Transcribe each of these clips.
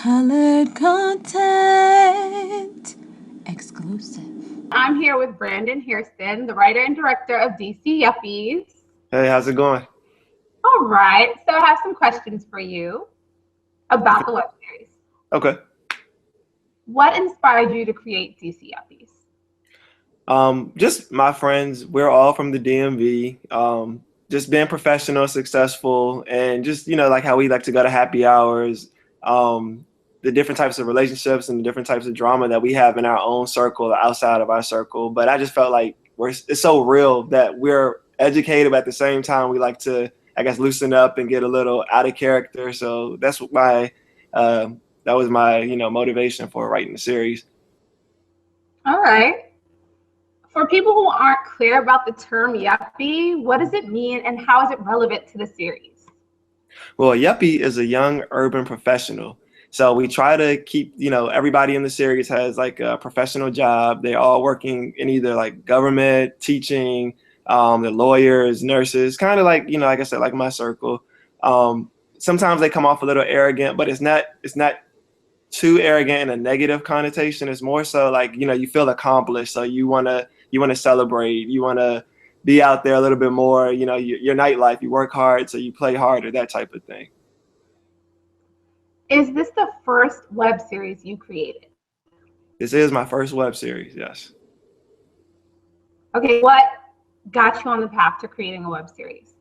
Colored content exclusive. I'm here with Brandon Hairston, the writer and director of DC Yuppies. Hey, how's it going? All right, so I have some questions for you about the web series. Okay. What inspired you to create DC Yuppies? Just my friends, we're all from the DMV. Just being professional, successful, and just, like how we like to go to happy hours, the different types of relationships and the different types of drama that we have in our own circle, outside of our circle. But I just felt like it's so real that we're educated, but at the same time, we like to, I guess, loosen up and get a little out of character. So that's what that was my, motivation for writing the series. All right. For people who aren't clear about the term yuppie, what does it mean and how is it relevant to the series? Well, a yuppie is a young urban professional. So we try to keep, everybody in the series has like a professional job. They're all working in either like government, teaching, the lawyers, nurses, kind of like, like I said, like my circle. Sometimes they come off a little arrogant, but it's not too arrogant in a negative connotation. It's more so like, you feel accomplished. So you want to celebrate, you want to be out there a little bit more, your nightlife, you work hard, so you play harder, that type of thing. Is this the first web series you created? This is my first web series, yes. Okay, what got you on the path to creating a web series?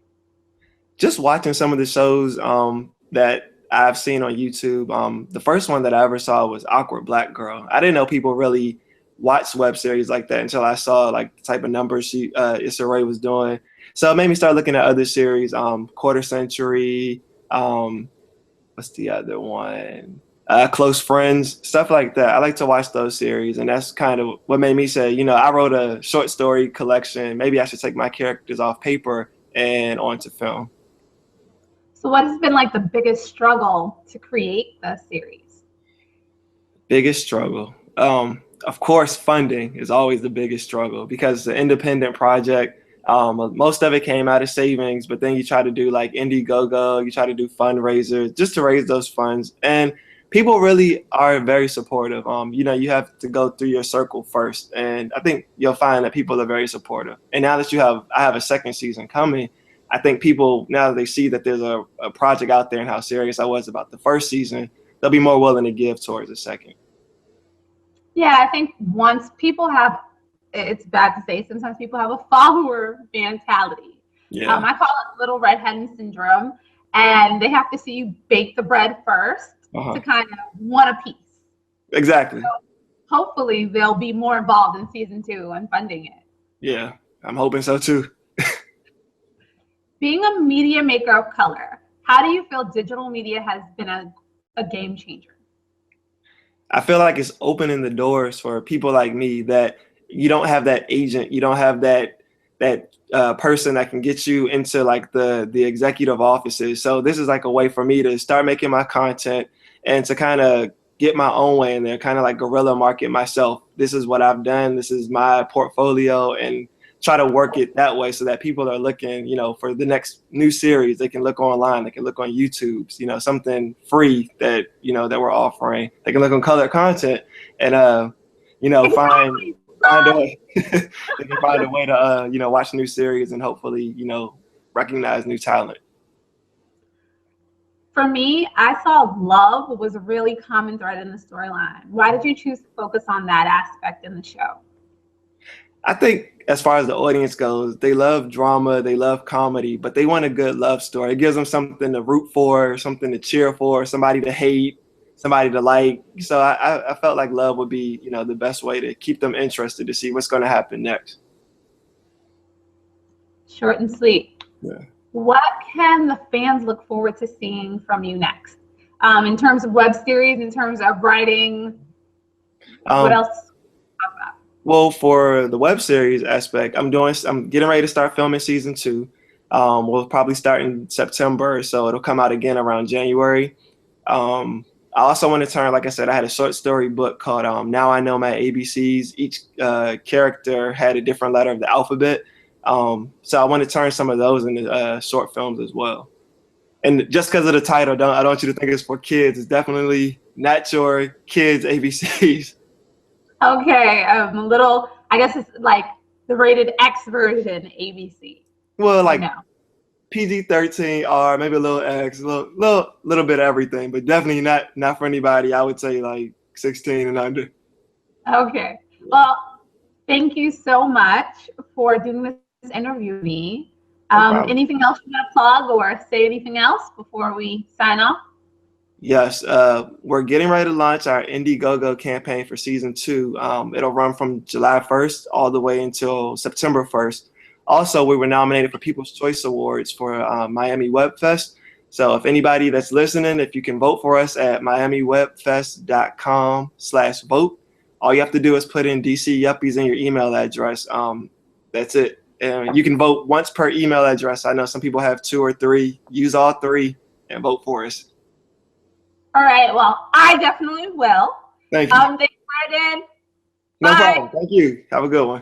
Just watching some of the shows that I've seen on YouTube. The first one that I ever saw was Awkward Black Girl. I didn't know people really watch web series like that until I saw like the type of numbers Issa Rae was doing. So it made me start looking at other series, Quarter Century, what's the other one? Close Friends, stuff like that. I like to watch those series, and that's kind of what made me say, I wrote a short story collection. Maybe I should take my characters off paper and onto film. So what has been like the biggest struggle to create the series? Biggest struggle. Of course, funding is always the biggest struggle because it's an independent project. Most of it came out of savings, but then you try to do like Indiegogo, you try to do fundraisers just to raise those funds. And people really are very supportive. You have to go through your circle first. And I think you'll find that people are very supportive. And now that I have a second season coming, I think people, now that they see that there's a project out there and how serious I was about the first season, they'll be more willing to give towards the second. Yeah, I think once people have, it's bad to say, sometimes people have a follower mentality. Yeah. I call it little red hen syndrome, and they have to see you bake the bread first to kind of want a piece. Exactly. So hopefully they'll be more involved in season 2 and funding it. Yeah, I'm hoping so too. Being a media maker of color, how do you feel digital media has been a game changer? I feel like it's opening the doors for people like me that you don't have that agent, you don't have that person that can get you into like the executive offices. So this is like a way for me to start making my content and to kind of get my own way in there, kind of like guerrilla market myself. This is what I've done. This is my portfolio, and try to work it that way so that people are looking, for the next new series. They can look online, they can look on YouTube, something free that, that we're offering. They can look on ColoredContent and, find a way. They can find a way to, watch new series and hopefully, recognize new talent. For me, I saw love was a really common thread in the storyline. Why did you choose to focus on that aspect in the show? I think as far as the audience goes, they love drama, they love comedy, but they want a good love story. It gives them something to root for, something to cheer for, somebody to hate, somebody to like. So I felt like love would be, the best way to keep them interested to see what's going to happen next. Short and sweet. Yeah. What can the fans look forward to seeing from you next? In terms of web series, in terms of writing, what else? Well, for the web series aspect, I'm getting ready to start filming season 2. We'll probably start in September, so it'll come out again around January. I also want to turn, like I said, I had a short story book called Now I Know My ABCs. Each character had a different letter of the alphabet. So I want to turn some of those into short films as well. And just because of the title, I don't want you to think it's for kids. It's definitely not your kids' ABCs. Okay, I guess it's like the rated X version ABC. Well, Or like no? PG-13 R, maybe a little X, a little bit of everything, but definitely not for anybody. I would say like 16 and under. Okay. Well, thank you so much for doing this interview with me. No problem. Anything else you want to plug or say anything else before we sign off? Yes, we're getting ready to launch our Indiegogo campaign for season 2. It'll run from July 1st all the way until September 1st. Also, we were nominated for People's Choice Awards for Miami Web Fest. So if anybody that's listening, if you can vote for us at miamiwebfest.com/vote, all you have to do is put in DC Yuppies in your email address. That's it. And you can vote once per email address. I know some people have 2 or 3. Use all 3 and vote for us. All right. Well, I definitely will. Thank you. Thanks, Brandon. No Bye. problem. Thank you. Have a good one.